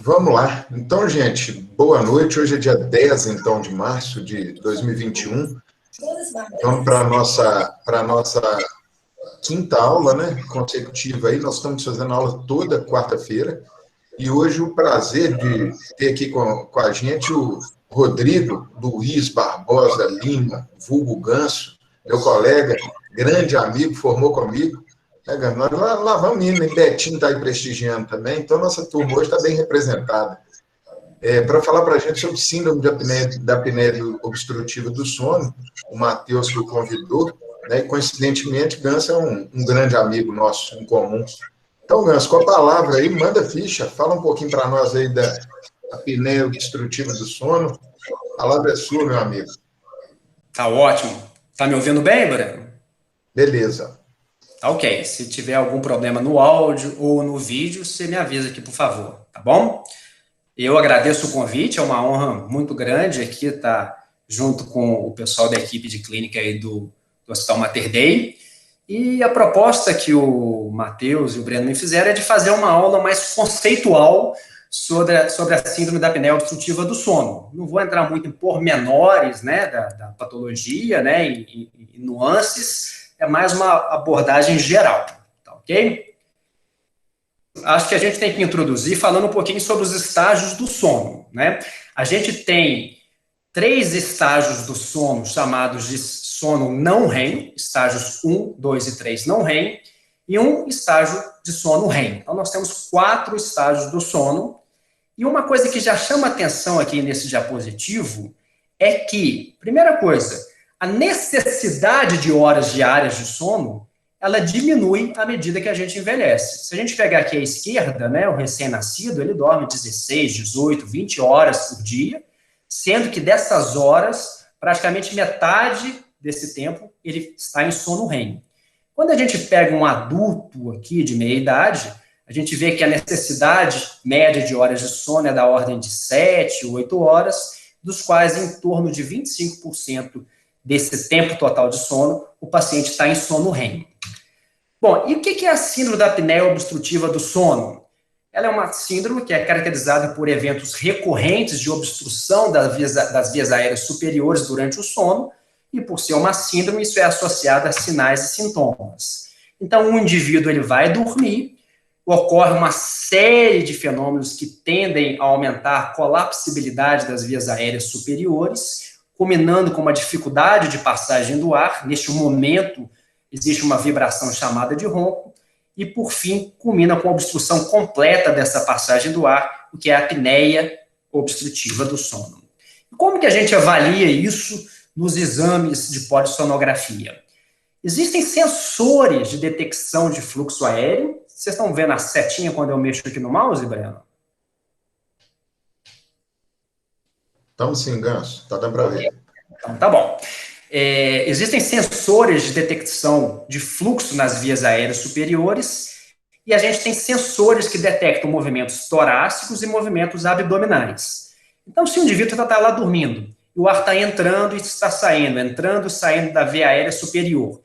Vamos lá. Então, gente, boa noite. Hoje é dia 10, então, de março de 2021. Vamos para a nossa quinta aula, né, consecutiva aí. Nós estamos fazendo aula toda quarta-feira. E hoje o prazer de ter aqui com a gente o Rodrigo Luiz Barbosa Lima, vulgo Ganso, meu colega, grande amigo, formou comigo. Nós lá vamos indo, e Betinho está aí prestigiando também, então nossa turma hoje está bem representada. Para falar para a gente sobre síndrome da apneia obstrutiva do sono, o Matheus que o convidou, né, e coincidentemente Ganso é um grande amigo nosso em comum. Então, Ganso, com a palavra aí, manda ficha, fala um pouquinho para nós aí da apneia obstrutiva do sono. A palavra é sua, meu amigo. Tá ótimo. Tá me ouvindo bem, Breno? Beleza. Tá ok. Se tiver algum problema no áudio ou no vídeo, você me avisa aqui, por favor, tá bom? Eu agradeço o convite, é uma honra muito grande aqui estar junto com o pessoal da equipe de clínica aí do Hospital Mater Dei. E a proposta que o Matheus e o Breno me fizeram é de fazer uma aula mais conceitual sobre a síndrome da apneia obstrutiva do sono. Não vou entrar muito em pormenores, né, da patologia, né, e nuances, é mais uma abordagem geral, tá ok? Acho que a gente tem que introduzir falando um pouquinho sobre os estágios do sono, né? A gente tem 3 estágios do sono chamados de sono não REM, estágios 1, 2 e 3 não REM, e um estágio de sono REM. Então, nós temos 4 estágios do sono, e uma coisa que já chama atenção aqui nesse diapositivo é que, primeira coisa, a necessidade de horas diárias de sono, ela diminui à medida que a gente envelhece. Se a gente pegar aqui à esquerda, né, o recém-nascido, ele dorme 16, 18, 20 horas por dia, sendo que dessas horas, praticamente metade desse tempo, ele está em sono REM. Quando a gente pega um adulto aqui de meia idade, a gente vê que a necessidade média de horas de sono é da ordem de 7, 8 horas, dos quais em torno de 25% desse tempo total de sono, o paciente está em sono REM. Bom, e o que é a síndrome da apneia obstrutiva do sono? Ela é uma síndrome que é caracterizada por eventos recorrentes de obstrução das vias aéreas superiores durante o sono, e por ser uma síndrome, isso é associado a sinais e sintomas. Então, o indivíduo ele vai dormir, ocorre uma série de fenômenos que tendem a aumentar a colapsibilidade das vias aéreas superiores, culminando com uma dificuldade de passagem do ar. Neste momento, existe uma vibração chamada de ronco, e, por fim, culmina com a obstrução completa dessa passagem do ar, o que é a apneia obstrutiva do sono. Como que a gente avalia isso nos exames de polissonografia? Existem sensores de detecção de fluxo aéreo. Vocês estão vendo a setinha quando eu mexo aqui no mouse, Breno? Estamos sim, Ganso. Está dando para ver. Então, tá bom. Existem sensores de detecção de fluxo nas vias aéreas superiores e a gente tem sensores que detectam movimentos torácicos e movimentos abdominais. Então, se o indivíduo está lá dormindo e o ar está entrando e está saindo, entrando e saindo da via aérea superior,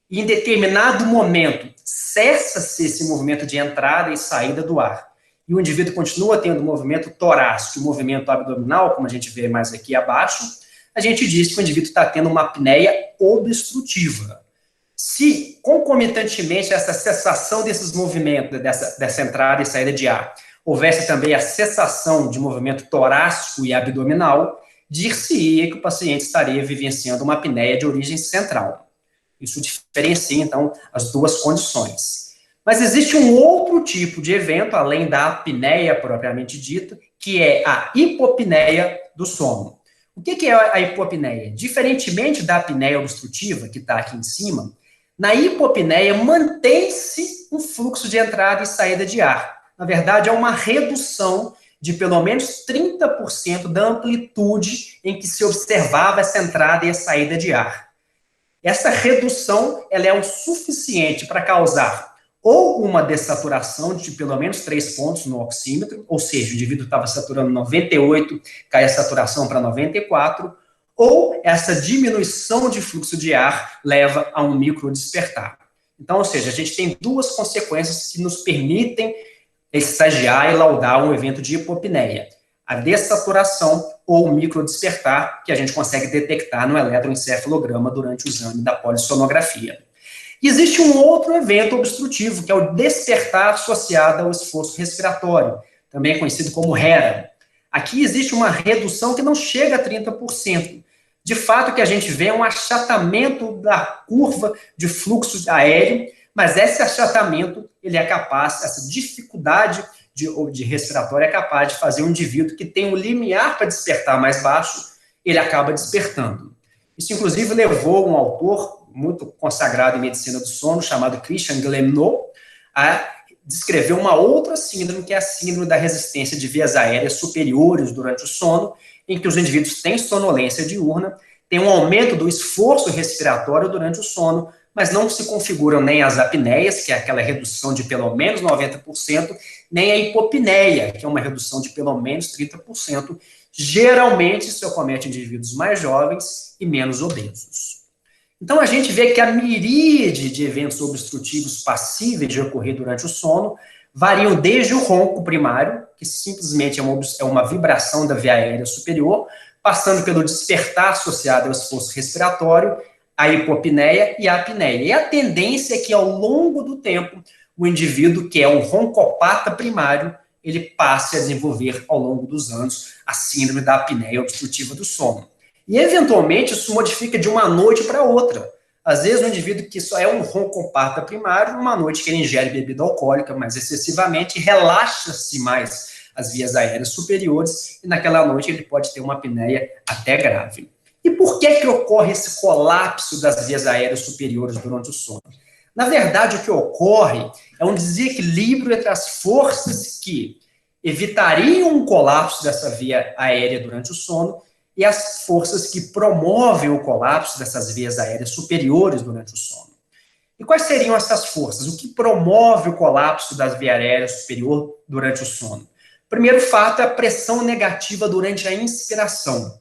e em determinado momento cessa-se esse movimento de entrada e saída do ar, e o indivíduo continua tendo movimento torácico e movimento abdominal, como a gente vê mais aqui abaixo, a gente diz que o indivíduo está tendo uma apneia obstrutiva. Se, concomitantemente, essa cessação desses movimentos, dessa entrada e saída de ar, houvesse também a cessação de movimento torácico e abdominal, dir-se-ia que o paciente estaria vivenciando uma apneia de origem central. Isso diferencia, então, as duas condições. Mas existe um outro tipo de evento, além da apneia propriamente dita, que é a hipopneia do sono. O que é a hipopneia? Diferentemente da apneia obstrutiva, que está aqui em cima, na hipopneia mantém-se um fluxo de entrada e saída de ar. Na verdade, é uma redução de pelo menos 30% da amplitude em que se observava essa entrada e a saída de ar. Essa redução ela é o suficiente para causar ou uma dessaturação de pelo menos 3 pontos no oxímetro, ou seja, o indivíduo estava saturando 98, cai a saturação para 94, ou essa diminuição de fluxo de ar leva a um microdespertar. Então, ou seja, a gente tem duas consequências que nos permitem estagiar e laudar um evento de hipopneia, a dessaturação ou microdespertar, que a gente consegue detectar no eletroencefalograma durante o exame da polissonografia. E existe um outro evento obstrutivo, que é o despertar associado ao esforço respiratório, também conhecido como HERA. Aqui existe uma redução que não chega a 30%. De fato, o que a gente vê é um achatamento da curva de fluxo aéreo, mas esse achatamento, ele é capaz, essa dificuldade de respiratória é capaz de fazer um indivíduo que tem um limiar para despertar mais baixo, ele acaba despertando. Isso, inclusive, levou um autor muito consagrado em medicina do sono, chamado Christian Glenot, a descrever uma outra síndrome, que é a síndrome da resistência de vias aéreas superiores durante o sono, em que os indivíduos têm sonolência diurna, têm um aumento do esforço respiratório durante o sono, mas não se configuram nem as apneias, que é aquela redução de pelo menos 90%, nem a hipopneia, que é uma redução de pelo menos 30%. Geralmente, isso acomete indivíduos mais jovens e menos obesos. Então, a gente vê que a miríade de eventos obstrutivos passíveis de ocorrer durante o sono variam desde o ronco primário, que simplesmente é uma vibração da via aérea superior, passando pelo despertar associado ao esforço respiratório, a hipopneia e a apneia. E a tendência é que, ao longo do tempo, o indivíduo que é um roncopata primário, ele passe a desenvolver, ao longo dos anos, a síndrome da apneia obstrutiva do sono. E, eventualmente, isso modifica de uma noite para outra. Às vezes, um indivíduo que só é um roncopata primário, numa noite que ele ingere bebida alcoólica mais excessivamente, relaxa-se mais as vias aéreas superiores, e naquela noite ele pode ter uma apneia até grave. E por que ocorre esse colapso das vias aéreas superiores durante o sono? Na verdade, o que ocorre é um desequilíbrio entre as forças que evitariam um colapso dessa via aérea durante o sono e as forças que promovem o colapso dessas vias aéreas superiores durante o sono. E quais seriam essas forças? O que promove o colapso das vias aéreas superiores durante o sono? O primeiro fato é a pressão negativa durante a inspiração.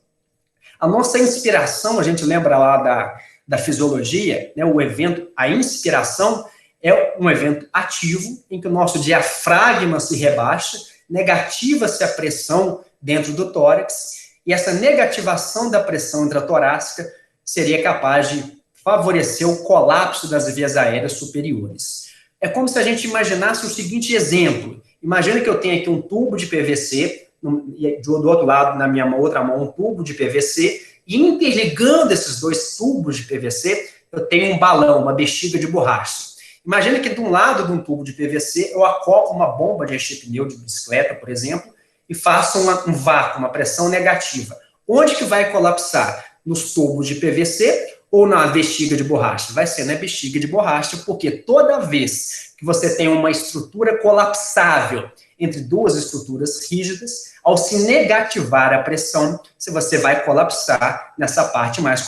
A nossa inspiração, a gente lembra lá da fisiologia, né, o evento, a inspiração é um evento ativo, em que o nosso diafragma se rebaixa, negativa-se a pressão dentro do tórax, e essa negativação da pressão intratorácica seria capaz de favorecer o colapso das vias aéreas superiores. É como se a gente imaginasse o seguinte exemplo. Imagina que eu tenho aqui um tubo de PVC, e do outro lado, na minha outra mão, um tubo de PVC, e interligando esses dois tubos de PVC, eu tenho um balão, uma bexiga de borracha. Imagina que de um lado de um tubo de PVC, eu acoplo uma bomba de encher pneu de bicicleta, por exemplo, e faço um vácuo, uma pressão negativa. Onde que vai colapsar? Nos tubos de PVC ou na bexiga de borracha? Vai ser na bexiga de borracha, porque toda vez que você tem uma estrutura colapsável entre duas estruturas rígidas, ao se negativar a pressão, você vai colapsar nessa parte mais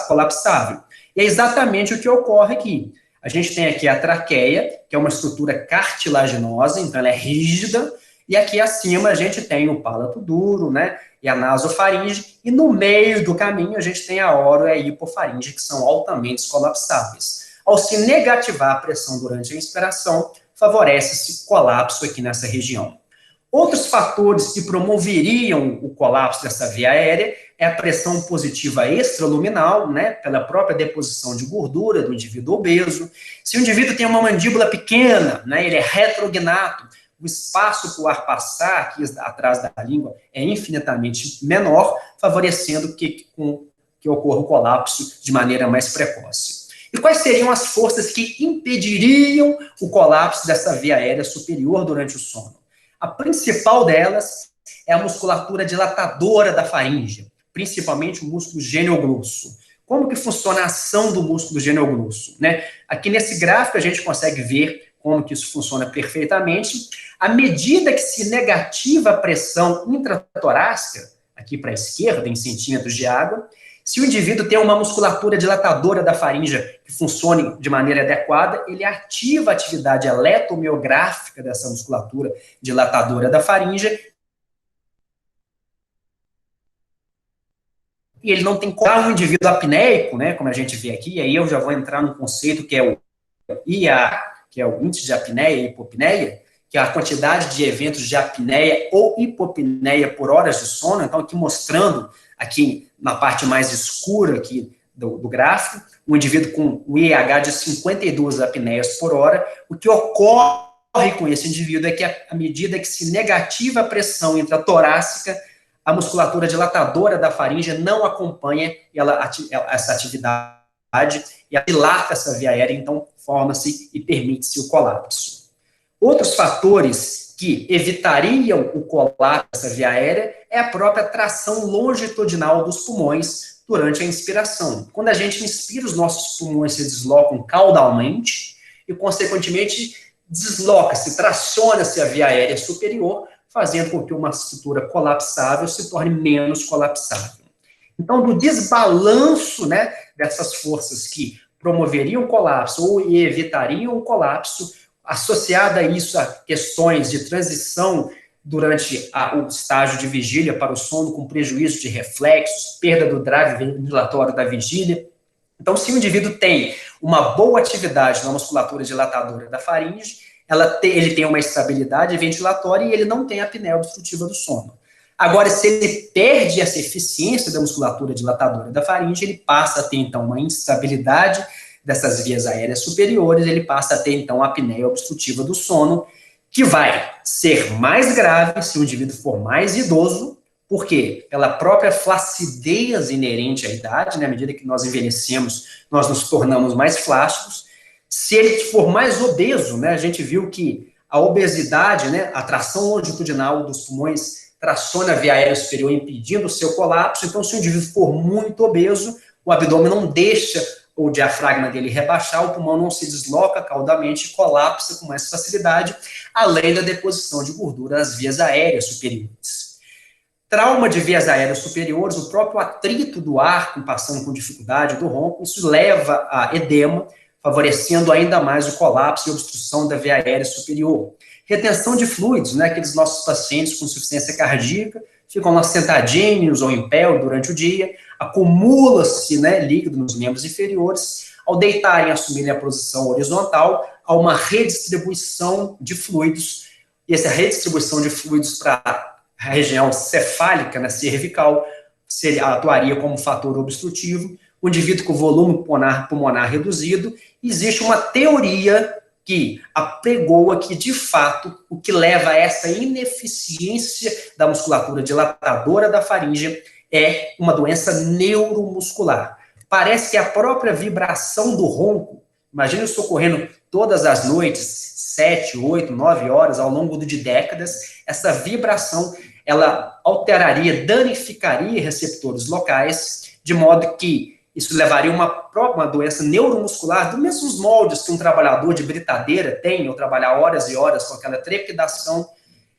colapsável. E é exatamente o que ocorre aqui. A gente tem aqui a traqueia, que é uma estrutura cartilaginosa, então ela é rígida, e aqui acima a gente tem o palato duro, né, e a nasofaringe, e no meio do caminho a gente tem a oro e a hipofaringe, que são altamente colapsáveis. Ao se negativar a pressão durante a inspiração, favorece esse colapso aqui nessa região. Outros fatores que promoveriam o colapso dessa via aérea é a pressão positiva extraluminal, né, pela própria deposição de gordura do indivíduo obeso. Se o indivíduo tem uma mandíbula pequena, né, ele é retrognato, o espaço para o ar passar aqui atrás da língua é infinitamente menor, favorecendo que ocorra o colapso de maneira mais precoce. E quais seriam as forças que impediriam o colapso dessa via aérea superior durante o sono? A principal delas é a musculatura dilatadora da faringe, principalmente o músculo genioglússeo. Como que funciona a ação do músculo genioglússeo, né? Aqui nesse gráfico a gente consegue ver como que isso funciona perfeitamente. À medida que se negativa a pressão intratorácica, aqui para a esquerda, em centímetros de água, se o indivíduo tem uma musculatura dilatadora da faringe que funcione de maneira adequada, ele ativa a atividade eletromiográfica dessa musculatura dilatadora da faringe, e ele não tem como um indivíduo apneico, né, como a gente vê aqui, e aí eu já vou entrar num conceito que é o IA, que é o índice de apneia e hipopneia, que é a quantidade de eventos de apneia ou hipopneia por horas de sono, então aqui mostrando, aqui na parte mais escura aqui do gráfico, um indivíduo com um IEH de 52 apneias por hora. O que ocorre com esse indivíduo é que, à medida que se negativa a pressão intratorácica, a musculatura dilatadora da faringe não acompanha essa atividade e dilata essa via aérea, então forma-se e permite-se o colapso. Outros fatores que evitariam o colapso dessa via aérea é a própria tração longitudinal dos pulmões durante a inspiração. Quando a gente inspira, os nossos pulmões se deslocam caudalmente e, consequentemente, desloca-se, traciona-se a via aérea superior, fazendo com que uma estrutura colapsável se torne menos colapsável. Então, do desbalanço, né, dessas forças que promoveriam o colapso ou evitariam o colapso, associada a isso a questões de transição durante o estágio de vigília para o sono, com prejuízo de reflexos, perda do drive ventilatório da vigília. Então, se o indivíduo tem uma boa atividade na musculatura dilatadora da faringe, ele tem uma estabilidade ventilatória e ele não tem a apneia obstrutiva do sono. Agora, se ele perde essa eficiência da musculatura dilatadora da faringe, ele passa a ter, então, uma instabilidade dessas vias aéreas superiores, ele passa a ter, então, a apneia obstrutiva do sono, que vai ser mais grave se o indivíduo for mais idoso. Por quê? Pela própria flacidez inerente à idade, né? À medida que nós envelhecemos, nós nos tornamos mais flácidos. Se ele for mais obeso, né? A gente viu que a obesidade, né? A tração longitudinal dos pulmões traciona a via aérea superior, impedindo o seu colapso. Então, se o indivíduo for muito obeso, o abdômen não deixa o diafragma dele rebaixar, o pulmão não se desloca caudalmente e colapsa com mais facilidade, além da deposição de gordura nas vias aéreas superiores. Trauma de vias aéreas superiores, o próprio atrito do ar, passando com dificuldade do ronco, isso leva a edema, favorecendo ainda mais o colapso e obstrução da via aérea superior. Retenção de fluidos, né, aqueles nossos pacientes com insuficiência cardíaca, ficam lá sentadinhos ou em pé durante o dia, acumula-se, né, líquido nos membros inferiores, ao deitarem e assumirem a posição horizontal, há uma redistribuição de fluidos, e essa redistribuição de fluidos para a região cefálica, né, cervical, atuaria como fator obstrutivo. O indivíduo com volume pulmonar reduzido, existe uma teoria que apregoa que, de fato, o que leva a essa ineficiência da musculatura dilatadora da faringe é uma doença neuromuscular. Parece que a própria vibração do ronco, imagina isso ocorrendo todas as noites, 7, 8, 9 horas, ao longo de décadas, essa vibração, ela alteraria, danificaria receptores locais, de modo que isso levaria a uma doença neuromuscular, dos mesmos moldes que um trabalhador de britadeira tem, ou trabalhar horas e horas com aquela trepidação.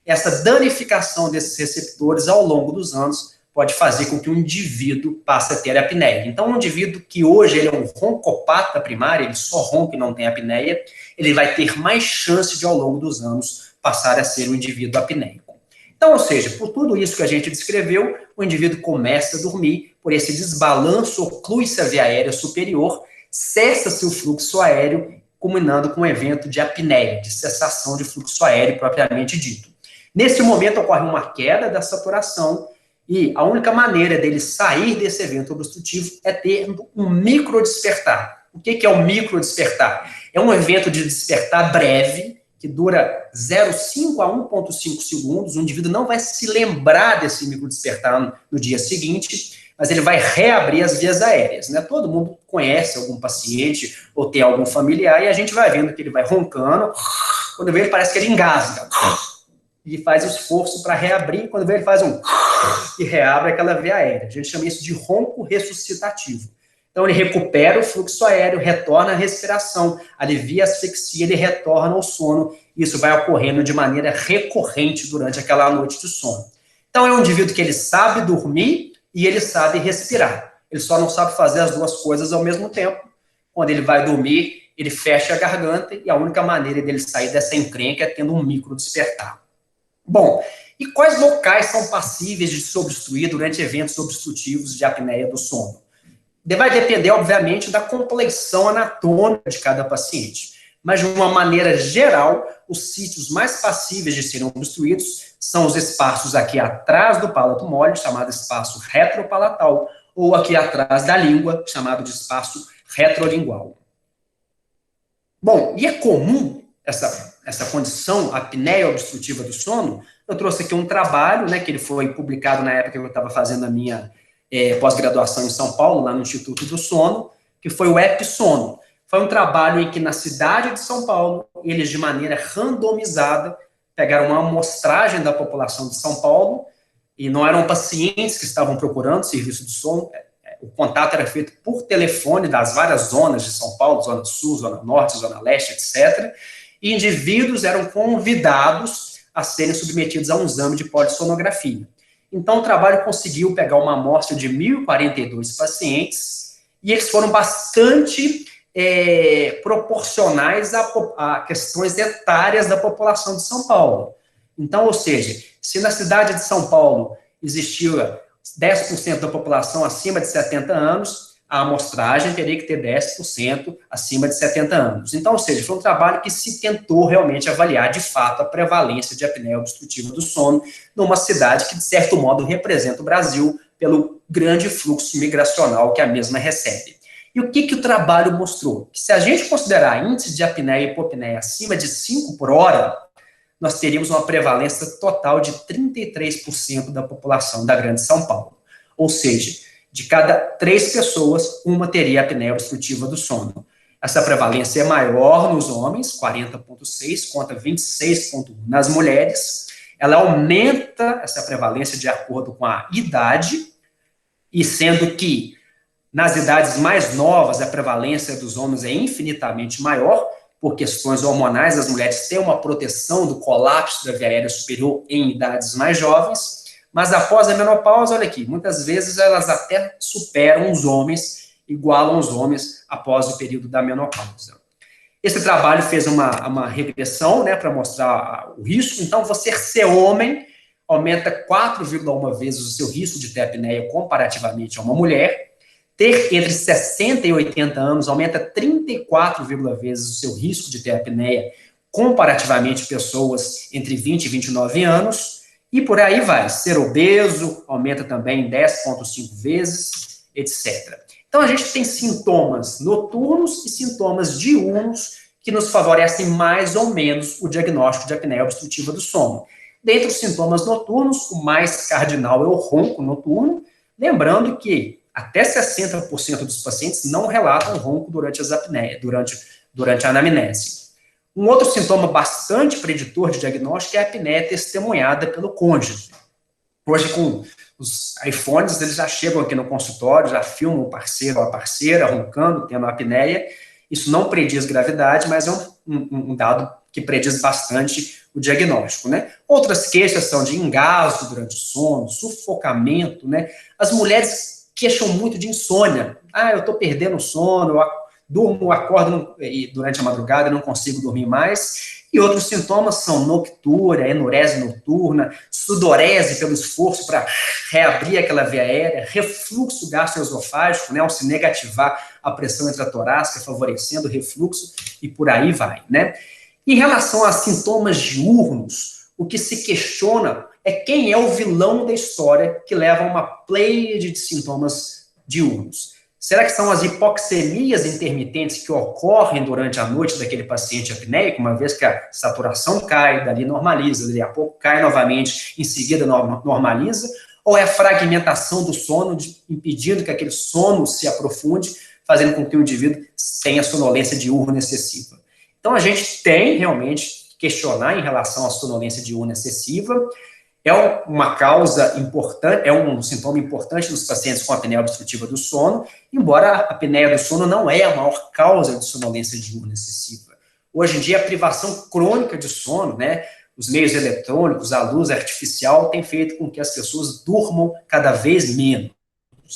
Essa danificação desses receptores ao longo dos anos pode fazer com que o indivíduo passe a ter apneia. Então, um indivíduo que hoje ele é um roncopata primário, ele só ronca e não tem apneia, ele vai ter mais chance de, ao longo dos anos, passar a ser um indivíduo apneico. Então, ou seja, por tudo isso que a gente descreveu, o indivíduo começa a dormir, por esse desbalanço, oclui-se a via aérea superior, cessa-se o fluxo aéreo, culminando com um evento de apneia, de cessação de fluxo aéreo propriamente dito. Nesse momento ocorre uma queda da saturação e a única maneira dele sair desse evento obstrutivo é ter um microdespertar. O que é um microdespertar? É um evento de despertar breve, que dura 0,5 a 1,5 segundos. O indivíduo não vai se lembrar desse microdespertar no dia seguinte, mas ele vai reabrir as vias aéreas, né? Todo mundo conhece algum paciente ou tem algum familiar e a gente vai vendo que ele vai roncando, quando vê ele parece que ele engasga e faz esforço para reabrir, quando vê ele faz e reabre aquela via aérea. A gente chama isso de ronco ressuscitativo. Então ele recupera o fluxo aéreo, retorna à respiração, alivia a asfixia, ele retorna ao sono. Isso vai ocorrendo de maneira recorrente durante aquela noite de sono. Então é um indivíduo que ele sabe dormir e ele sabe respirar. Ele só não sabe fazer as duas coisas ao mesmo tempo. Quando ele vai dormir, ele fecha a garganta e a única maneira dele sair dessa encrenca é tendo um micro despertar. Bom, e quais locais são passíveis de se obstruir durante eventos obstrutivos de apneia do sono? Vai depender, obviamente, da compleição anatômica de cada paciente. mas de uma maneira geral, os sítios mais passíveis de serem obstruídos são os espaços aqui atrás do palato mole, chamado espaço retropalatal, ou aqui atrás da língua, chamado de espaço retrolingual. Bom, e é comum essa condição, a apneia obstrutiva do sono. Eu trouxe aqui um trabalho, né, que ele foi publicado na época que eu estava fazendo a minha pós-graduação em São Paulo, lá no Instituto do Sono, que foi o EpiSono. Foi um trabalho em que, na cidade de São Paulo, eles, de maneira randomizada, pegaram uma amostragem da população de São Paulo, e não eram pacientes que estavam procurando serviço de sono, o contato era feito por telefone das várias zonas de São Paulo, Zona Sul, Zona Norte, Zona Leste, etc., e indivíduos eram convidados a serem submetidos a um exame de polissonografia. Então, o trabalho conseguiu pegar uma amostra de 1.042 pacientes, e eles foram bastante proporcionais a questões etárias da população de São Paulo. Então, ou seja, se na cidade de São Paulo existia 10% da população acima de 70 anos, a amostragem teria que ter 10% acima de 70 anos. Então, ou seja, foi um trabalho que se tentou realmente avaliar, de fato, a prevalência de apneia obstrutiva do sono numa cidade que, de certo modo, representa o Brasil pelo grande fluxo migracional que a mesma recebe. E o que o trabalho mostrou? Que se a gente considerar índice de apneia e hipopneia acima de 5 por hora, nós teríamos uma prevalência total de 33% da população da Grande São Paulo. Ou seja, de cada 3 pessoas, uma teria apneia obstrutiva do sono. Essa prevalência é maior nos homens, 40,6 contra 26,1 nas mulheres. Ela aumenta essa prevalência de acordo com a idade, e sendo que nas idades mais novas a prevalência dos homens é infinitamente maior, por questões hormonais, as mulheres têm uma proteção do colapso da via aérea superior em idades mais jovens, mas após a menopausa, olha aqui, muitas vezes elas até superam os homens, igualam os homens após o período da menopausa. Esse trabalho fez uma regressão, né, para mostrar o risco. Então, você ser homem aumenta 4,1 vezes o seu risco de ter apneia comparativamente a uma mulher. Ter entre 60 e 80 anos aumenta 34 vezes o seu risco de ter apneia comparativamente pessoas entre 20 e 29 anos. E por aí vai. Ser obeso aumenta também 10,5 vezes, etc. Então, a gente tem sintomas noturnos e sintomas diurnos que nos favorecem mais ou menos o diagnóstico de apneia obstrutiva do sono. Dentre os sintomas noturnos, o mais cardinal é o ronco noturno, lembrando que até 60% dos pacientes não relatam ronco durante as apneias, durante a anamnese. Um outro sintoma bastante preditor de diagnóstico é a apneia testemunhada pelo cônjuge. Hoje, com os iPhones, eles já chegam aqui no consultório, já filmam o parceiro ou a parceira roncando, tendo apneia. Isso não prediz gravidade, mas é um dado que prediz bastante o diagnóstico, né? Outras queixas são de engasgo durante o sono, sufocamento, né? As mulheres queixam muito de insônia. Eu estou perdendo o sono, eu acordo durante a madrugada e não consigo dormir mais. E outros sintomas são noctúria, enurese noturna, sudorese pelo esforço para reabrir aquela via aérea, refluxo gastroesofágico, né, ao se negativar a pressão intratorácica, favorecendo o refluxo, e por aí vai, né? Em relação a sintomas diurnos, o que se questiona é quem é o vilão da história que leva a uma pleiade de sintomas diurnos. Será que são as hipoxemias intermitentes que ocorrem durante a noite daquele paciente apneico, uma vez que a saturação cai, dali normaliza, dali a pouco cai novamente, em seguida normaliza? Ou é a fragmentação do sono, impedindo que aquele sono se aprofunde, fazendo com que o indivíduo tenha sonolência diurna excessiva? Então, a gente tem realmente que questionar em relação à sonolência diurna excessiva. É uma causa importante, é um sintoma importante nos pacientes com apneia obstrutiva do sono, embora a apneia do sono não é a maior causa de sonolência diurna excessiva. Hoje em dia, a privação crônica de sono, né, os meios eletrônicos, a luz artificial, tem feito com que as pessoas durmam cada vez menos,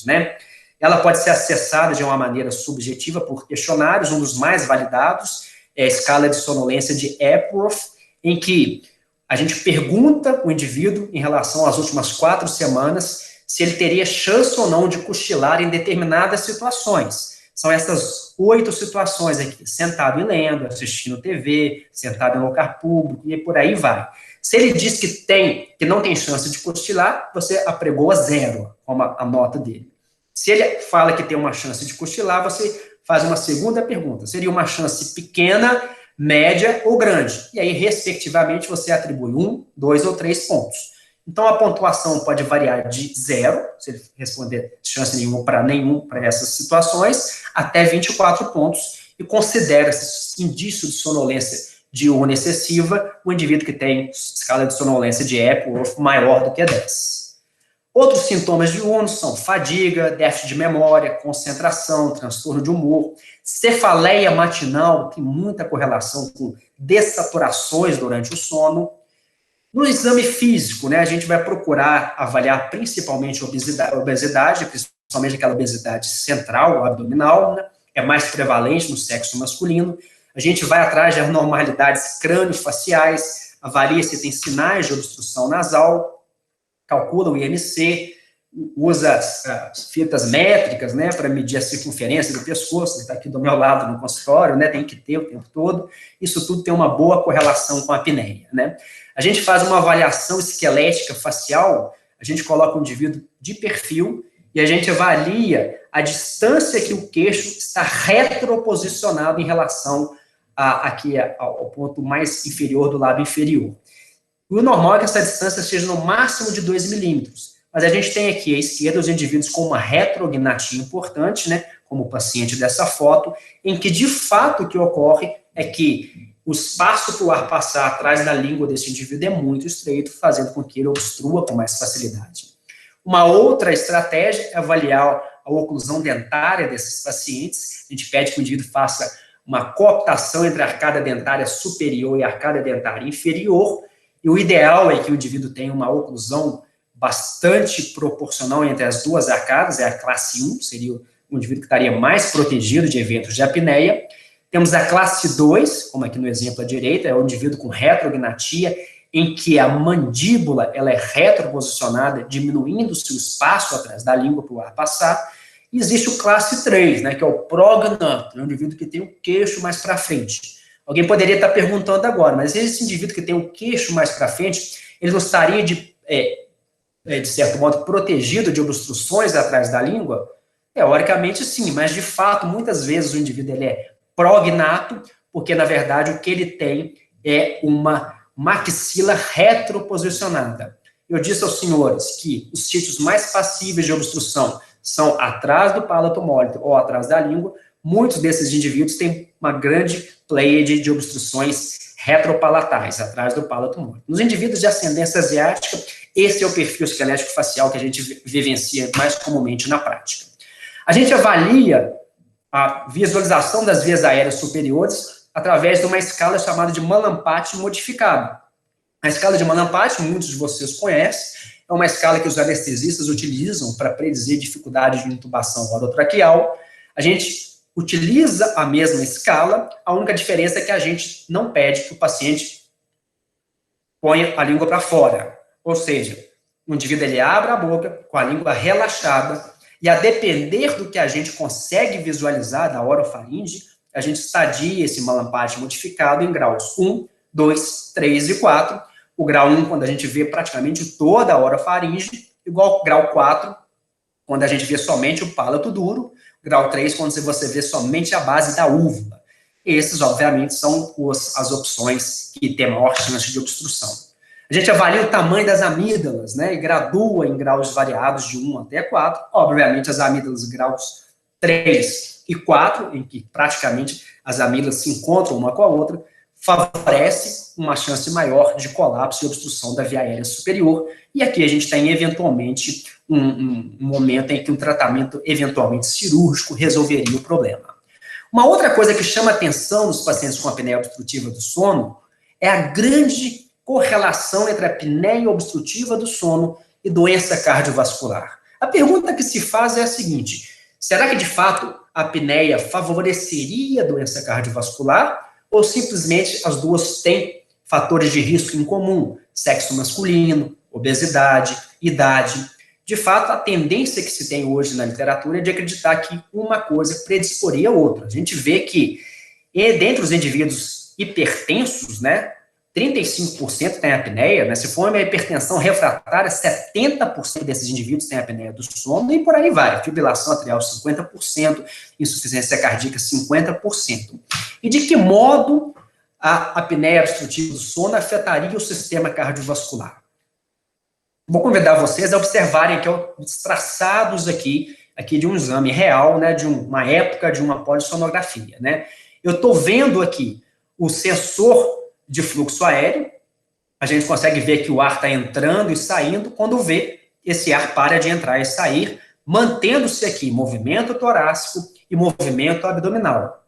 né? Ela pode ser acessada de uma maneira subjetiva por questionários, um dos mais validados é a escala de sonolência de Epworth, em que a gente pergunta o indivíduo, em relação às últimas 4 semanas, se ele teria chance ou não de cochilar em determinadas situações. são essas 8 situações aqui, sentado e lendo, assistindo TV, sentado em lugar público, e por aí vai. Se ele diz que não tem chance de cochilar, você apregou 0, como a nota dele. Se ele fala que tem uma chance de cochilar, você faz uma segunda pergunta. Seria uma chance pequena, média ou grande? E aí, respectivamente, você atribui 1, 2 ou 3 pontos. Então, a pontuação pode variar de 0, se ele responder chance nenhuma para essas situações, até 24 pontos, e considera esses indícios de sonolência diurna excessiva o indivíduo que tem escala de sonolência de Epworth maior do que 10. Outros sintomas diurnos são fadiga, déficit de memória, concentração, transtorno de humor, cefaleia matinal, tem muita correlação com dessaturações durante o sono. No exame físico, né, a gente vai procurar avaliar principalmente a obesidade, principalmente aquela obesidade central, abdominal, né, é mais prevalente no sexo masculino. A gente vai atrás de anormalidades crânio-faciais, avalia se tem sinais de obstrução nasal, calcula o IMC, usa as fitas métricas, né, para medir a circunferência do pescoço, ele está aqui do meu lado no consultório, né, tem que ter o tempo todo. Isso tudo tem uma boa correlação com a apneia, né. A gente faz uma avaliação esquelética facial, a gente coloca o indivíduo de perfil e a gente avalia a distância que o queixo está retroposicionado em relação aqui ao ponto mais inferior do lábio inferior. O normal é que essa distância seja no máximo de 2 milímetros. Mas a gente tem aqui à esquerda os indivíduos com uma retrognatia importante, né, como o paciente dessa foto, em que de fato o que ocorre é que o espaço para o ar passar atrás da língua desse indivíduo é muito estreito, fazendo com que ele obstrua com mais facilidade. Uma outra estratégia é avaliar a oclusão dentária desses pacientes. A gente pede que o indivíduo faça uma cooptação entre a arcada dentária superior e a arcada dentária inferior, e o ideal é que o indivíduo tenha uma oclusão bastante proporcional entre as duas arcadas, é a classe 1, seria o indivíduo que estaria mais protegido de eventos de apneia. Temos a classe 2, como aqui no exemplo à direita, é o indivíduo com retrognatia, em que a mandíbula ela é retroposicionada, diminuindo-se o espaço atrás da língua para o ar passar. E existe o classe 3, né, que é o prognato, é o indivíduo que tem o queixo mais para frente. Alguém poderia estar perguntando agora, mas esse indivíduo que tem o queixo mais para frente, ele não estaria, de certo modo, protegido de obstruções atrás da língua? Teoricamente, sim, mas, de fato, muitas vezes o indivíduo ele é prognato, porque, na verdade, o que ele tem é uma maxila retroposicionada. Eu disse aos senhores que os sítios mais passíveis de obstrução são atrás do palato mórbido ou atrás da língua. Muitos desses indivíduos têm uma grande pleiade de obstruções retropalatais, atrás do palato mórbido. Nos indivíduos de ascendência asiática, esse é o perfil esquelético facial que a gente vivencia mais comumente na prática. A gente avalia a visualização das vias aéreas superiores através de uma escala chamada de Mallampati modificada. A escala de Mallampati, muitos de vocês conhecem, é uma escala que os anestesistas utilizam para predizer dificuldade de intubação orotraqueal. A gente utiliza a mesma escala, a única diferença é que a gente não pede que o paciente ponha a língua para fora. Ou seja, o indivíduo ele abre a boca com a língua relaxada e, a depender do que a gente consegue visualizar da orofaringe, a gente estadia esse Mallampati modificado em graus 1, 2, 3 e 4. O grau 1, quando a gente vê praticamente toda a orofaringe, igual ao grau 4, quando a gente vê somente o palato duro, grau 3, quando você vê somente a base da úvula. Esses, obviamente, são as opções que têm maior chance de obstrução. A gente avalia o tamanho das amígdalas, né, e gradua em graus variados de 1 até 4. Obviamente, as amígdalas graus 3 e 4, em que praticamente as amígdalas se encontram uma com a outra, favorece uma chance maior de colapso e obstrução da via aérea superior. E aqui a gente tem, eventualmente, um momento em que um tratamento, eventualmente cirúrgico, resolveria o problema. Uma outra coisa que chama atenção nos pacientes com apneia obstrutiva do sono é a grande correlação entre a apneia obstrutiva do sono e doença cardiovascular. A pergunta que se faz é a seguinte: será que, de fato, a apneia favoreceria a doença cardiovascular? Ou simplesmente as duas têm fatores de risco em comum, sexo masculino, obesidade, idade? De fato, a tendência que se tem hoje na literatura é de acreditar que uma coisa predisporia a outra. A gente vê que, dentre os indivíduos hipertensos, né, 35% tem apneia, né? Se for uma hipertensão refratária, 70% desses indivíduos têm apneia do sono, e por aí vai. Fibrilação atrial, 50%, insuficiência cardíaca, 50%. E de que modo a apneia obstrutiva do sono afetaria o sistema cardiovascular? Vou convidar vocês a observarem aqui os traçados aqui de um exame real, né, de uma época de uma polissonografia, né? Eu estou vendo aqui o sensor de fluxo aéreo, a gente consegue ver que o ar está entrando e saindo, quando vê, esse ar para de entrar e sair, mantendo-se aqui movimento torácico e movimento abdominal.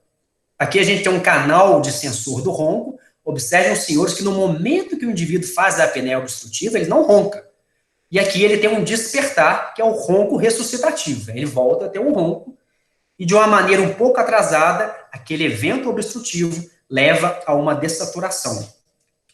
Aqui a gente tem um canal de sensor do ronco. Observem os senhores que no momento que o indivíduo faz a apneia obstrutiva, ele não ronca. E aqui ele tem um despertar, que é o ronco ressuscitativo. Ele volta a ter um ronco, e de uma maneira um pouco atrasada, aquele evento obstrutivo leva a uma dessaturação.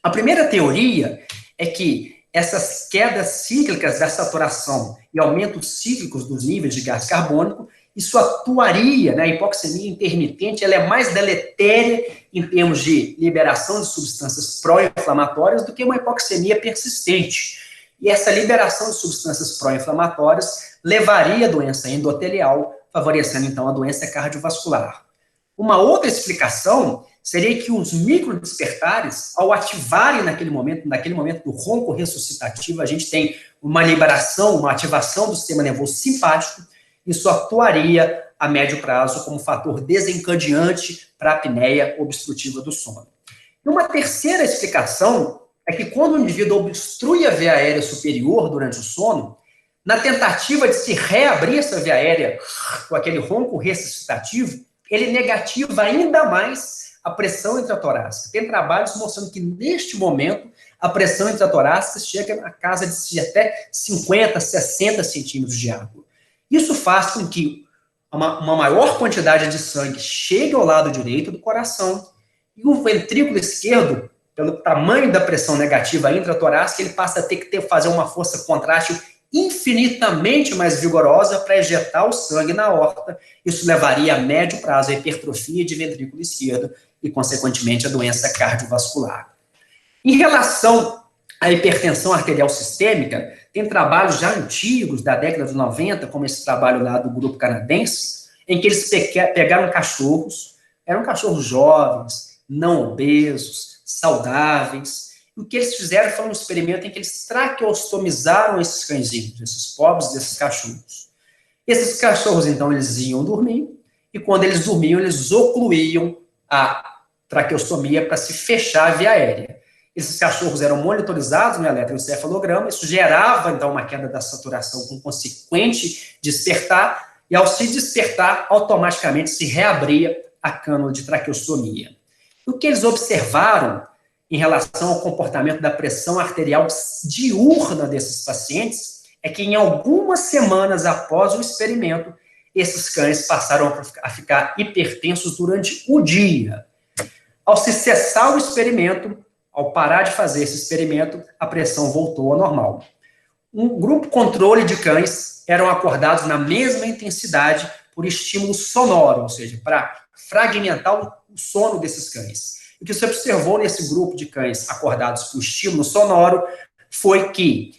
A primeira teoria é que essas quedas cíclicas da saturação e aumentos cíclicos dos níveis de gás carbônico, isso atuaria, né, a hipoxemia intermitente, ela é mais deletéria em termos de liberação de substâncias pró-inflamatórias do que uma hipoxemia persistente. E essa liberação de substâncias pró-inflamatórias levaria a doença endotelial, favorecendo, então, a doença cardiovascular. Uma outra explicação seria que os microdespertares, ao ativarem naquele momento do ronco ressuscitativo, a gente tem uma liberação, uma ativação do sistema nervoso simpático, isso atuaria a médio prazo como fator desencadeante para a apneia obstrutiva do sono. E uma terceira explicação é que quando o indivíduo obstrui a via aérea superior durante o sono, na tentativa de se reabrir essa via aérea com aquele ronco ressuscitativo, ele negativa ainda mais a pressão intratorácica. Tem trabalhos mostrando que, neste momento, a pressão intratorácica chega a casa de até 50, 60 centímetros de água. Isso faz com que uma maior quantidade de sangue chegue ao lado direito do coração, e o ventrículo esquerdo, pelo tamanho da pressão negativa intratorácica, ele passa a ter que fazer uma força contrátil infinitamente mais vigorosa para ejetar o sangue na aorta. Isso levaria a médio prazo à hipertrofia de ventrículo esquerdo e, consequentemente, a doença cardiovascular. Em relação à hipertensão arterial sistêmica, tem trabalhos já antigos, da década de 90, como esse trabalho lá do grupo canadense, em que eles pegaram cachorros, eram cachorros jovens, não obesos, saudáveis. O que eles fizeram foi um experimento em que eles traqueostomizaram esses cãezinhos, esses pobres desses cachorros. Esses cachorros, então, eles iam dormir, e quando eles dormiam, eles ocluíam a traqueostomia para se fechar a via aérea. Esses cachorros eram monitorizados no eletroencefalograma, isso gerava, então, uma queda da saturação com consequente despertar, e ao se despertar, automaticamente se reabria a cânula de traqueostomia. O que eles observaram em relação ao comportamento da pressão arterial diurna desses pacientes é que em algumas semanas após o experimento, esses cães passaram a ficar hipertensos durante o dia. Ao se cessar o experimento, ao parar de fazer esse experimento, a pressão voltou ao normal. Um grupo controle de cães eram acordados na mesma intensidade por estímulo sonoro, ou seja, para fragmentar o sono desses cães. O que se observou nesse grupo de cães acordados por estímulo sonoro foi que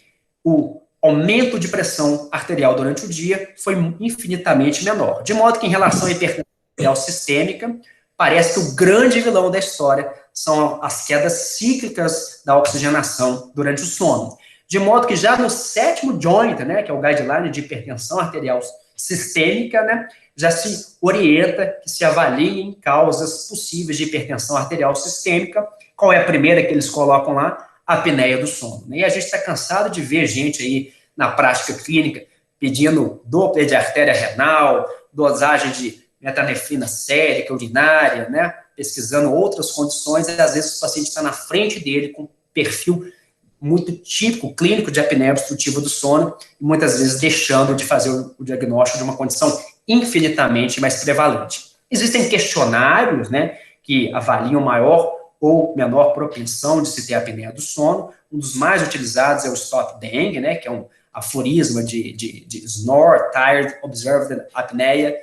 o aumento de pressão arterial durante o dia foi infinitamente menor. De modo que, em relação à hipertensão arterial sistêmica, parece que o grande vilão da história são as quedas cíclicas da oxigenação durante o sono. De modo que já no 7º joint, né, que é o guideline de hipertensão arterial sistêmica, né, já se orienta que se avaliem causas possíveis de hipertensão arterial sistêmica. Qual é a primeira que eles colocam lá? A apneia do sono. E a gente está cansado de ver gente aí na prática clínica pedindo Doppler de artéria renal, dosagem de metanefrina sérica, urinária, né, pesquisando outras condições, e às vezes o paciente está na frente dele com perfil muito típico, clínico de apneia obstrutiva do sono, e muitas vezes deixando de fazer o diagnóstico de uma condição infinitamente mais prevalente. Existem questionários, né, que avaliam maior ou menor propensão de se ter apneia do sono. Um dos mais utilizados é o Stop Deng, né, que é aforisma de snore, tired, observed apnea,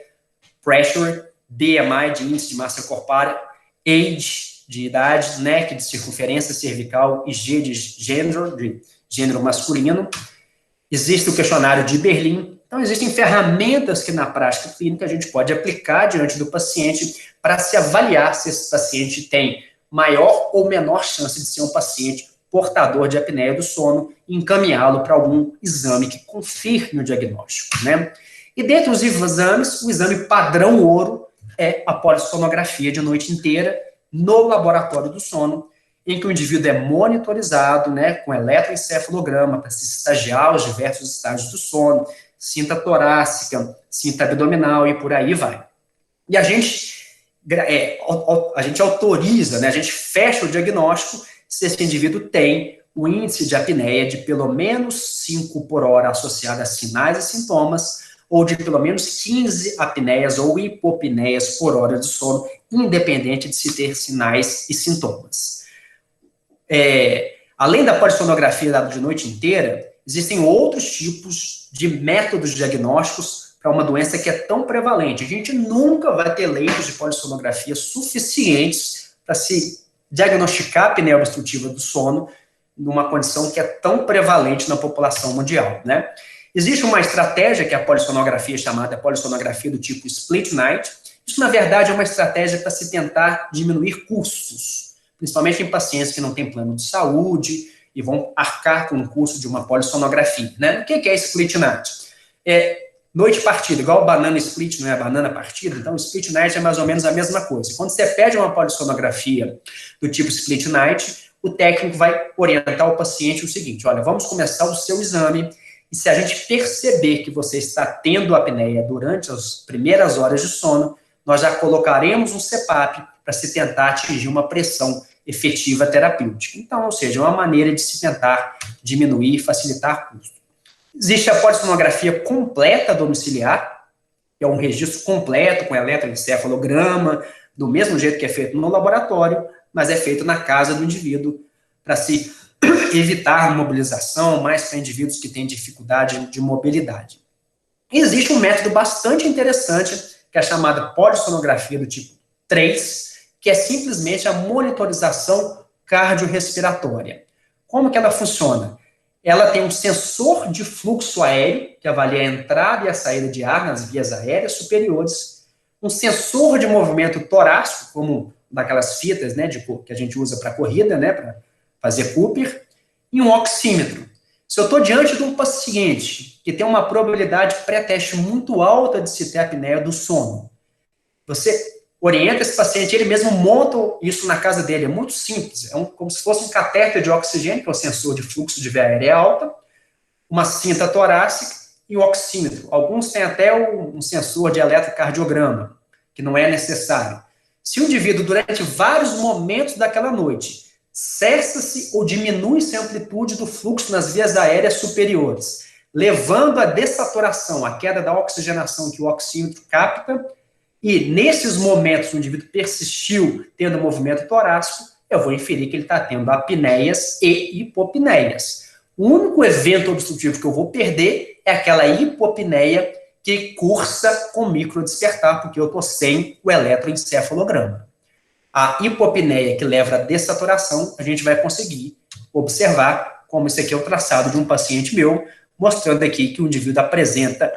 pressure, BMI, de índice de massa corpórea, age, de idade, neck, de circunferência cervical, e G, de gênero masculino. Existe o questionário de Berlim. Então, existem ferramentas que, na prática clínica, a gente pode aplicar diante do paciente para se avaliar se esse paciente tem maior ou menor chance de ser um paciente portador de apneia do sono e encaminhá-lo para algum exame que confirme o diagnóstico, né? E dentre os exames, o exame padrão ouro é a polissonografia de noite inteira no laboratório do sono, em que o indivíduo é monitorizado, né, com eletroencefalograma para se estagiar os diversos estágios do sono, cinta torácica, cinta abdominal e por aí vai. E a gente autoriza, né, a gente fecha o diagnóstico se esse indivíduo tem o índice de apneia de pelo menos 5 por hora associado a sinais e sintomas, ou de pelo menos 15 apneias ou hipopneias por hora de sono, independente de se ter sinais e sintomas. Além da polissonografia dada de noite inteira, existem outros tipos de métodos diagnósticos para uma doença que é tão prevalente. A gente nunca vai ter leitos de polissonografia suficientes para se diagnosticar a apneia obstrutiva do sono numa condição que é tão prevalente na população mundial, né? Existe uma estratégia que é a polissonografia, chamada polissonografia do tipo split night. Isso, na verdade, é uma estratégia para se tentar diminuir custos, principalmente em pacientes que não têm plano de saúde e vão arcar com o custo de uma polissonografia, né? O que é split night? Noite partida, igual banana split, não é banana partida, então split night é mais ou menos a mesma coisa. Quando você pede uma polissonografia do tipo split night, o técnico vai orientar o paciente o seguinte: olha, vamos começar o seu exame, e se a gente perceber que você está tendo apneia durante as primeiras horas de sono, nós já colocaremos um CPAP para se tentar atingir uma pressão efetiva terapêutica. Então, ou seja, uma maneira de se tentar diminuir e facilitar custo. Existe a polissonografia completa domiciliar, que é um registro completo com eletroencefalograma, do mesmo jeito que é feito no laboratório, mas é feito na casa do indivíduo, para se evitar mobilização, mais para indivíduos que têm dificuldade de mobilidade. E existe um método bastante interessante, que é a chamada polissonografia do tipo 3, que é simplesmente a monitorização cardiorrespiratória. Como que ela funciona? Ela tem um sensor de fluxo aéreo, que avalia a entrada e a saída de ar nas vias aéreas superiores, um sensor de movimento torácico, como daquelas fitas, né, que a gente usa para corrida, né, para fazer Cooper, e um oxímetro. Se eu estou diante de um paciente que tem uma probabilidade pré-teste muito alta de se ter apneia do sono, você orienta esse paciente, ele mesmo monta isso na casa dele, é muito simples, como se fosse um catéter de oxigênio, que é o sensor de fluxo de via aérea alta, uma cinta torácica e o oxímetro. Alguns têm até um sensor de eletrocardiograma, que não é necessário. Se o indivíduo, durante vários momentos daquela noite, cessa-se ou diminui-se a amplitude do fluxo nas vias aéreas superiores, levando à dessaturação, a queda da oxigenação que o oxímetro capta, e nesses momentos o indivíduo persistiu tendo movimento torácico, eu vou inferir que ele está tendo apneias e hipopneias. O único evento obstrutivo que eu vou perder é aquela hipopneia que cursa com microdespertar, porque eu estou sem o eletroencefalograma. A hipopneia que leva à dessaturação, a gente vai conseguir observar, como isso aqui é o traçado de um paciente meu, mostrando aqui que o indivíduo apresenta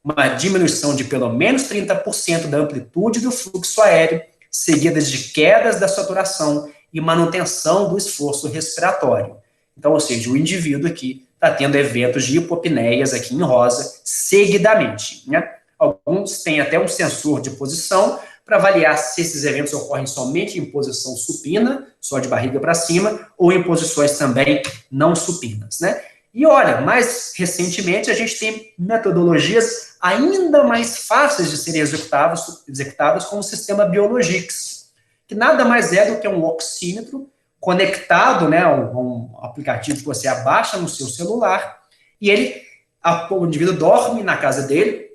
uma diminuição de pelo menos 30% da amplitude do fluxo aéreo, seguidas de quedas da saturação e manutenção do esforço respiratório. Então, ou seja, o indivíduo aqui está tendo eventos de hipopneias aqui em rosa seguidamente, né? Alguns têm até um sensor de posição para avaliar se esses eventos ocorrem somente em posição supina, só de barriga para cima, ou em posições também não supinas, né? E olha, mais recentemente a gente tem metodologias ainda mais fáceis de serem executadas como o sistema Biologix, que nada mais é do que um oxímetro conectado, né, a um aplicativo que você abaixa no seu celular, e o indivíduo dorme na casa dele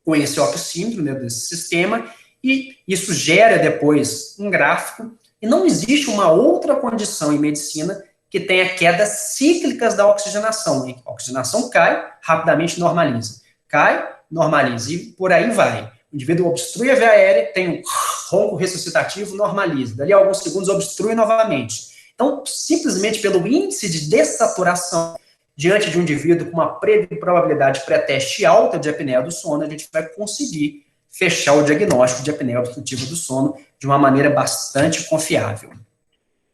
com esse oxímetro, né, desse sistema, e isso gera depois um gráfico, e não existe uma outra condição em medicina que tenha quedas cíclicas da oxigenação. A oxigenação cai, rapidamente normaliza. Cai, normaliza, e por aí vai. O indivíduo obstrui a via aérea, tem um ronco ressuscitativo, normaliza. Dali a alguns segundos obstrui novamente. Então, simplesmente pelo índice de dessaturação, diante de um indivíduo com uma probabilidade pré-teste alta de apneia do sono, a gente vai conseguir fechar o diagnóstico de apneia obstrutiva do sono de uma maneira bastante confiável.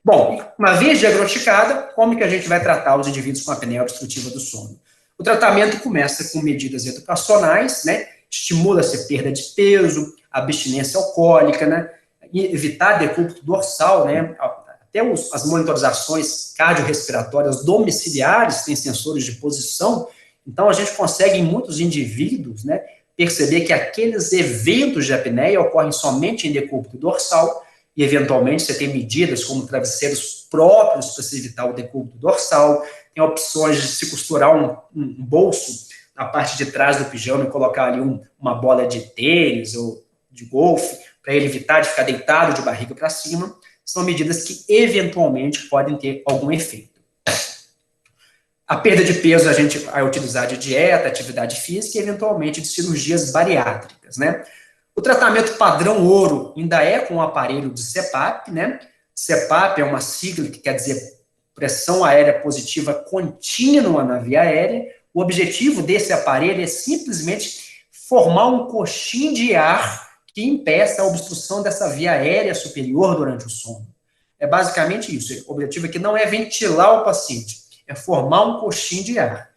Bom, uma vez diagnosticada, como que a gente vai tratar os indivíduos com apneia obstrutiva do sono? O tratamento começa com medidas educacionais, né? Estimula-se a perda de peso, abstinência alcoólica, né? E evitar decúbito dorsal, né? Até as monitorizações cardiorrespiratórias domiciliares têm sensores de posição, então a gente consegue em muitos indivíduos, né, perceber que aqueles eventos de apneia ocorrem somente em decúbito dorsal, e eventualmente você tem medidas como travesseiros próprios para se evitar o decúbito dorsal, tem opções de se costurar um bolso na parte de trás do pijama e colocar ali uma bola de tênis ou de golfe, para ele evitar de ficar deitado de barriga para cima. São medidas que eventualmente podem ter algum efeito. A perda de peso a gente vai utilizar de dieta, atividade física e eventualmente de cirurgias bariátricas, né? O tratamento padrão ouro ainda é com o aparelho de CPAP, né? CPAP é uma sigla que quer dizer pressão aérea positiva contínua na via aérea. O objetivo desse aparelho é simplesmente formar um coxim de ar que impeça a obstrução dessa via aérea superior durante o sono. É basicamente isso. O objetivo aqui não é ventilar o paciente, é formar um coxim de ar.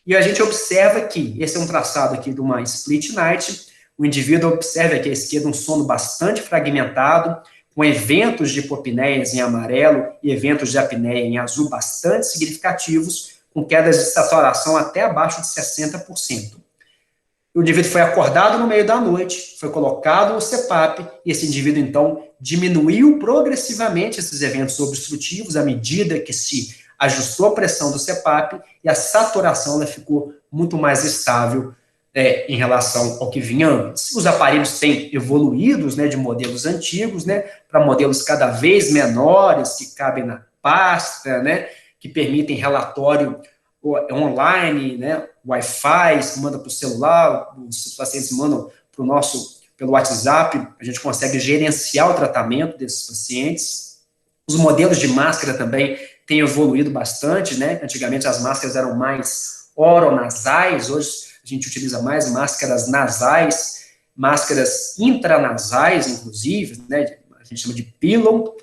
E a gente observa que, esse é um traçado aqui de uma split night, o indivíduo observa aqui à esquerda um sono bastante fragmentado, com eventos de hipopneias em amarelo e eventos de apneia em azul bastante significativos, com quedas de saturação até abaixo de 60%. O indivíduo foi acordado no meio da noite, foi colocado o CPAP, e esse indivíduo, então, diminuiu progressivamente esses eventos obstrutivos à medida que se ajustou a pressão do CPAP, e a saturação ela ficou muito mais estável em relação ao que vinha antes. Os aparelhos têm evoluídos, né, de modelos antigos, né, para modelos cada vez menores, que cabem na pasta, né, que permitem relatório online, né, Wi-Fi, se manda para o celular, os pacientes mandam pelo WhatsApp, a gente consegue gerenciar o tratamento desses pacientes. Os modelos de máscara também têm evoluído bastante, né, antigamente as máscaras eram mais oronasais, hoje a gente utiliza mais máscaras nasais, máscaras intranasais, inclusive, né, a gente chama de pillow.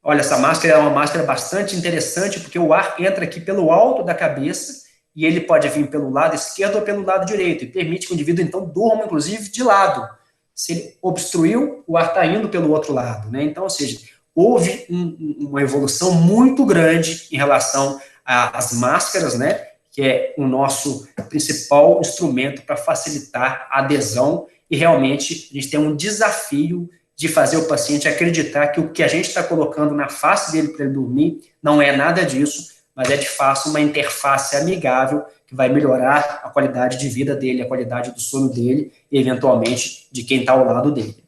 Olha, essa máscara é uma máscara bastante interessante, porque o ar entra aqui pelo alto da cabeça, e ele pode vir pelo lado esquerdo ou pelo lado direito, e permite que o indivíduo, então, durma, inclusive, de lado. Se ele obstruiu, o ar está indo pelo outro lado, né? Então, ou seja, houve uma evolução muito grande em relação às máscaras, né? Que é o nosso principal instrumento para facilitar a adesão, e realmente a gente tem um desafio de fazer o paciente acreditar que o que a gente está colocando na face dele para ele dormir não é nada disso, mas é de fato uma interface amigável que vai melhorar a qualidade de vida dele, a qualidade do sono dele e, eventualmente, de quem está ao lado dele.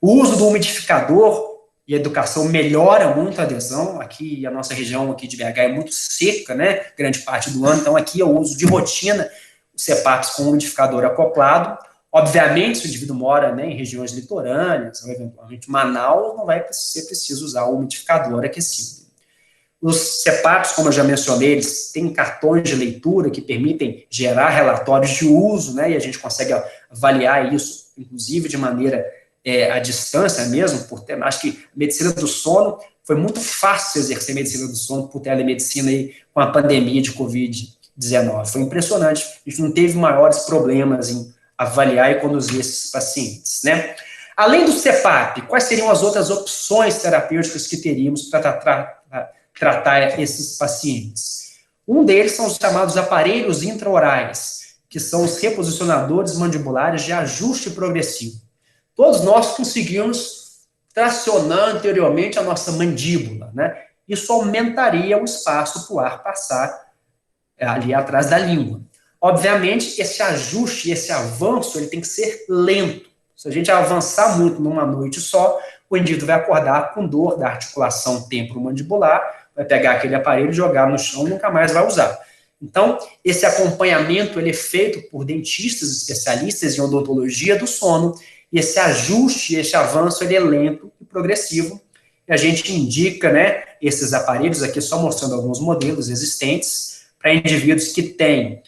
O uso do umidificador e a educação melhora muito a adesão. Aqui, a nossa região aqui de BH é muito seca, né, grande parte do ano, então aqui é o uso de rotina, os CPAPs com umidificador acoplado. Obviamente, se o indivíduo mora, né, em regiões litorâneas, ou eventualmente Manaus, não vai ser preciso usar o umidificador aquecido. Os CPAPs, como eu já mencionei, eles têm cartões de leitura que permitem gerar relatórios de uso, né, e a gente consegue avaliar isso, inclusive, de maneira à distância mesmo, acho que a medicina do sono, foi muito fácil exercer medicina do sono por telemedicina aí, com a pandemia de Covid-19. Foi impressionante, a gente não teve maiores problemas em avaliar e conduzir esses pacientes, né? Além do CPAP, quais seriam as outras opções terapêuticas que teríamos para tratar esses pacientes? Um deles são os chamados aparelhos intraorais, que são os reposicionadores mandibulares de ajuste progressivo. Todos nós conseguimos tracionar anteriormente a nossa mandíbula, né? Isso aumentaria o espaço para o ar passar ali atrás da língua. Obviamente, esse ajuste, esse avanço, ele tem que ser lento. Se a gente avançar muito numa noite só, o indivíduo vai acordar com dor da articulação temporomandibular, vai pegar aquele aparelho, jogar no chão e nunca mais vai usar. Então, esse acompanhamento ele é feito por dentistas especialistas em odontologia do sono, e esse ajuste, esse avanço, ele é lento e progressivo. E a gente indica, né, esses aparelhos aqui, só mostrando alguns modelos existentes, para indivíduos que têm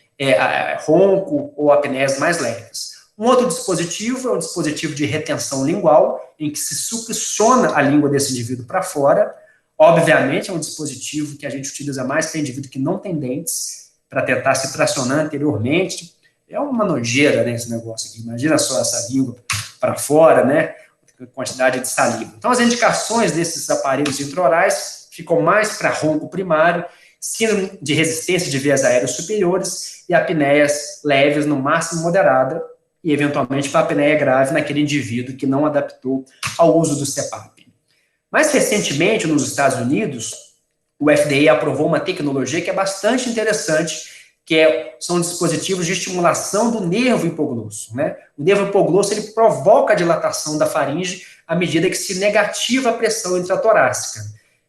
ronco ou apneias mais leves. Um outro dispositivo é um dispositivo de retenção lingual, em que se succiona a língua desse indivíduo para fora. Obviamente, é um dispositivo que a gente utiliza mais para indivíduo que não tem dentes, para tentar se tracionar anteriormente. É uma nojeira, né, esse negócio aqui. Imagina só essa língua para fora, né, quantidade de saliva. Então, as indicações desses aparelhos intraorais ficam mais para ronco primário, síndrome de resistência de vias aéreas superiores e apneias leves, no máximo moderada, e eventualmente para apneia grave naquele indivíduo que não adaptou ao uso do CPAP. Mais recentemente, nos Estados Unidos, o FDA aprovou uma tecnologia que é bastante interessante, que são dispositivos de estimulação do nervo hipoglosso, né? O nervo hipoglosso, ele provoca a dilatação da faringe à medida que se negativa a pressão intratorácica.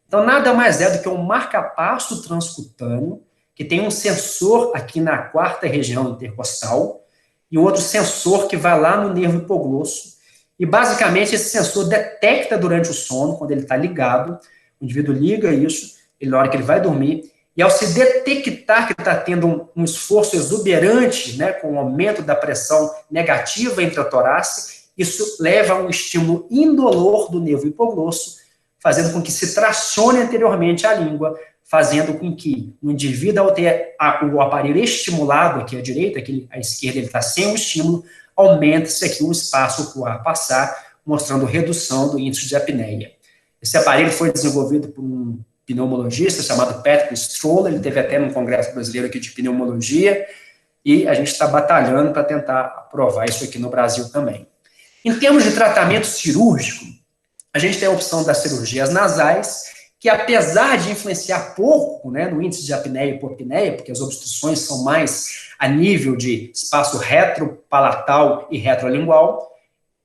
Então, nada mais é do que um marcapasso transcutâneo, que tem um sensor aqui na quarta região intercostal, e um outro sensor que vai lá no nervo hipoglosso, e basicamente esse sensor detecta durante o sono, quando ele está ligado, o indivíduo liga isso, na hora que ele vai dormir, e ao se detectar que está tendo um esforço exuberante, né, com o aumento da pressão negativa intratorácica, isso leva a um estímulo indolor do nervo hipoglosso, fazendo com que se tracione anteriormente a língua, fazendo com que o indivíduo, ao ter o aparelho estimulado aqui à direita, aqui à esquerda ele está sem o estímulo, aumenta-se aqui o espaço para o ar passar, mostrando redução do índice de apneia. Esse aparelho foi desenvolvido por um pneumologista chamado Patrick Stroll, ele teve até no Congresso Brasileiro aqui de Pneumologia, e a gente está batalhando para tentar aprovar isso aqui no Brasil também. Em termos de tratamento cirúrgico, a gente tem a opção das cirurgias nasais, que apesar de influenciar pouco, né, no índice de apneia e hipopneia, porque as obstruções são mais a nível de espaço retropalatal e retrolingual,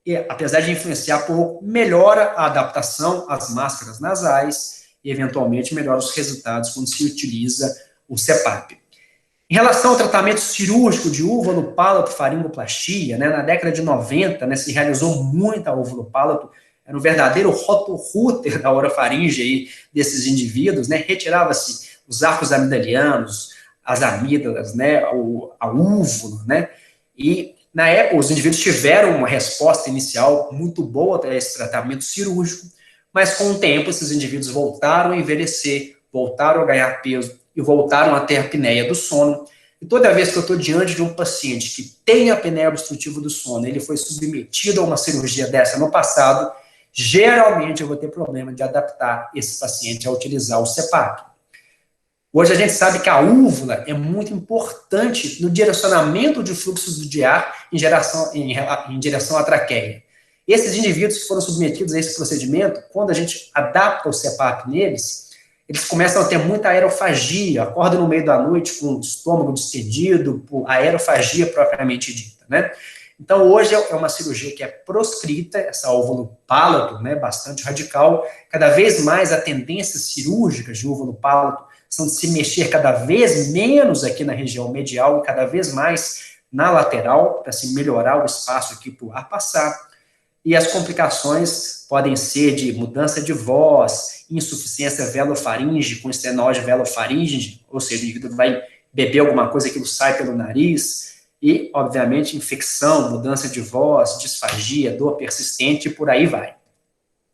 e apesar de influenciar pouco, melhora a adaptação às máscaras nasais, e, eventualmente, melhora os resultados quando se utiliza o CPAP. Em relação ao tratamento cirúrgico de úvulo-palato faringoplastia, né, na década de 90, né, se realizou muita úvulo-palato, era um verdadeiro roto-rooter da orofaringe aí desses indivíduos, né, retirava-se os arcos amidalianos, as amígdalas, né, a úvulo, né, e na época os indivíduos tiveram uma resposta inicial muito boa a esse tratamento cirúrgico, mas com o tempo esses indivíduos voltaram a envelhecer, voltaram a ganhar peso e voltaram a ter apneia do sono. E toda vez que eu estou diante de um paciente que tem apneia obstrutiva do sono, ele foi submetido a uma cirurgia dessa no passado, geralmente eu vou ter problema de adaptar esse paciente a utilizar o CPAP. Hoje a gente sabe que a úvula é muito importante no direcionamento de fluxo de ar em direção à traqueia. Esses indivíduos que foram submetidos a esse procedimento, quando a gente adapta o CPAP neles, eles começam a ter muita aerofagia, acordam no meio da noite com o estômago distendido, por aerofagia propriamente dita, né? Então, hoje é uma cirurgia que é proscrita, essa úvulo-palato, né, bastante radical. Cada vez mais a tendência cirúrgica de úvulo-palato são de se mexer cada vez menos aqui na região medial e cada vez mais na lateral, para se melhorar o espaço aqui para o ar passar. E as complicações podem ser de mudança de voz, insuficiência velofaringe com estenose velofaringe, ou seja, o indivíduo vai beber alguma coisa, aquilo sai pelo nariz, e, obviamente, infecção, mudança de voz, disfagia, dor persistente, e por aí vai.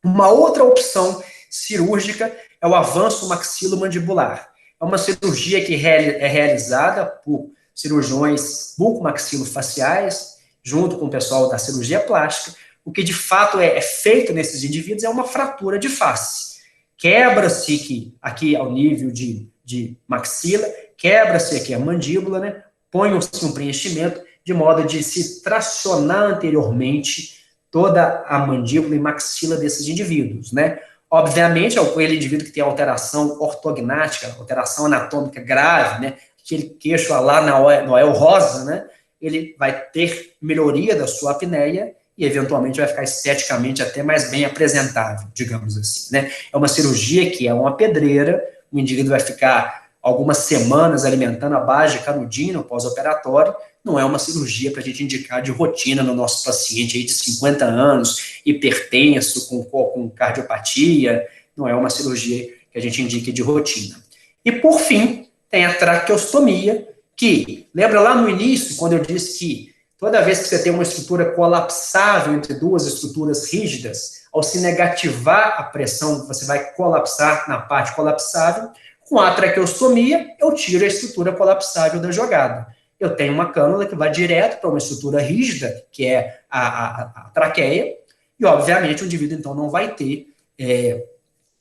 Uma outra opção cirúrgica é o avanço maxilomandibular. É uma cirurgia que é realizada por cirurgiões bucomaxilofaciais, junto com o pessoal da cirurgia plástica. O que de fato é feito nesses indivíduos é uma fratura de face. Quebra-se aqui ao nível de maxila, quebra-se aqui a mandíbula, né? Põe-se um preenchimento de modo de se tracionar anteriormente toda a mandíbula e maxila desses indivíduos, né? Obviamente, aquele indivíduo que tem alteração ortognática, alteração anatômica grave, né? Aquele queixo lá Noel Rosa, né? Ele vai ter melhoria da sua apneia e, eventualmente, vai ficar esteticamente até mais bem apresentável, digamos assim, né? É uma cirurgia que é uma pedreira, o indivíduo vai ficar algumas semanas alimentando a base de canudinho no pós-operatório, não é uma cirurgia para a gente indicar de rotina no nosso paciente aí de 50 anos, hipertenso, com cardiopatia, não é uma cirurgia que a gente indique de rotina. E, por fim, tem a traqueostomia, que, lembra lá no início, quando eu disse que toda vez que você tem uma estrutura colapsável entre duas estruturas rígidas, ao se negativar a pressão, você vai colapsar na parte colapsável. Com a traqueostomia, eu tiro a estrutura colapsável da jogada. Eu tenho uma cânula que vai direto para uma estrutura rígida, que é a traqueia, e, obviamente, o indivíduo, então, não vai ter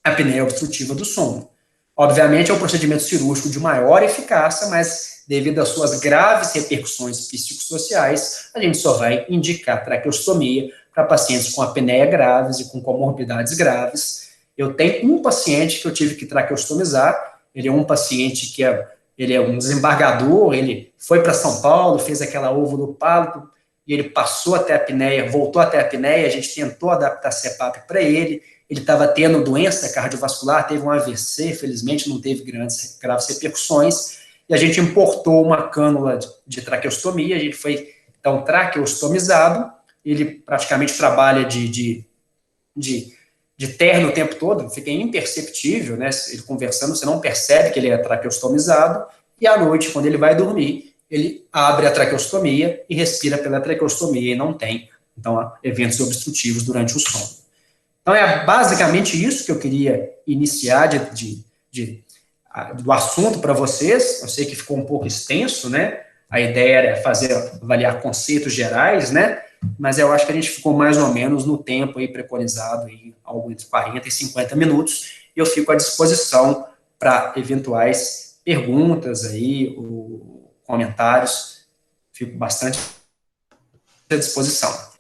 a apneia obstrutiva do sono. Obviamente, é um procedimento cirúrgico de maior eficácia, mas, devido às suas graves repercussões psicossociais, a gente só vai indicar traqueostomia para pacientes com apneia graves e com comorbidades graves. Eu tenho um paciente que eu tive que traqueostomizar, ele é um paciente que ele é um desembargador, ele foi para São Paulo, fez aquela óvulo pálido, e ele passou até a apneia, voltou até a apneia, a gente tentou adaptar CPAP para ele estava tendo doença cardiovascular, teve um AVC, felizmente não teve graves repercussões, e a gente importou uma cânula de traqueostomia, a gente foi, então, traqueostomizado, ele praticamente trabalha de terno o tempo todo, fica imperceptível, né, ele conversando, você não percebe que ele é traqueostomizado, e à noite, quando ele vai dormir, ele abre a traqueostomia e respira pela traqueostomia, e não tem, então, eventos obstrutivos durante o sono. Então, é basicamente isso que eu queria iniciar do assunto para vocês. Eu sei que ficou um pouco extenso, né? A ideia era avaliar conceitos gerais, né? Mas eu acho que a gente ficou mais ou menos no tempo aí preconizado, aí, algo entre 40 e 50 minutos. E eu fico à disposição para eventuais perguntas aí, ou comentários. Fico bastante à disposição.